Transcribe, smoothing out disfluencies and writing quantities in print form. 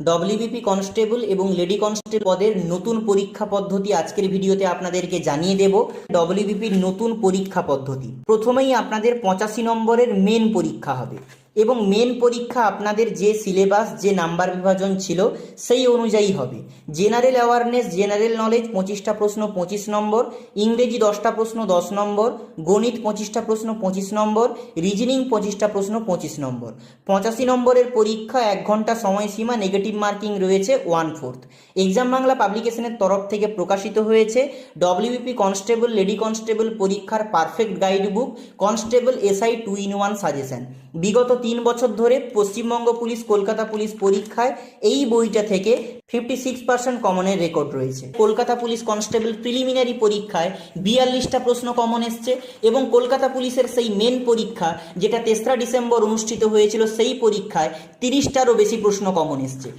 WBP constable এবং lady constable পদের নতুন পরীক্ষা পদ্ধতি আজকের ভিডিওতে আপনাদেরকে জানিয়ে দেব। ডব্লিউবিপির নতুন পরীক্ষা পদ্ধতি, প্রথমেই আপনাদের 85 নম্বরের মেন পরীক্ষা হবে এবং মেন পরীক্ষা আপনাদের যে সিলেবাস, যে নাম্বার বিভাজন ছিল সেই অনুযায়ী হবে। জেনারেল অ্যাওয়ারনেস, জেনারেল নলেজ 25টা প্রশ্ন 25 নম্বর, ইংরেজি 10টা প্রশ্ন 10 নম্বর, গণিত 25টা প্রশ্ন 25 নম্বর, রিজনিং 25টা প্রশ্ন 25 নম্বর। 85 নম্বরের পরীক্ষা, 1 ঘন্টা সময়সীমা, নেগেটিভ মার্কিং রয়েছে 1/4। এক্সাম বাংলা পাবলিকেশনের তরফ থেকে প্রকাশিত হয়েছে ডব্লিউবিপি কনস্টেবল, লেডি কনস্টেবল পরীক্ষার perfect guide book, constable SI 2-in-1 suggestion. বিগত 3 বছর ধরে পশ্চিমবঙ্গ পুলিশ, কলকাতা পুলিশ পরীক্ষায় এই বইটা থেকে 56% কমনের রেকর্ড রয়েছে। কলকাতা পুলিশ কনস্টেবল প্রিলিমিনারি পরীক্ষায় 42টা প্রশ্ন কমন এসছে এবং কলকাতা পুলিশের সেই মেন পরীক্ষা যেটা 3রা ডিসেম্বর অনুষ্ঠিত হয়েছিল সেই পরীক্ষায় 30টারও বেশি প্রশ্ন কমন এসছে।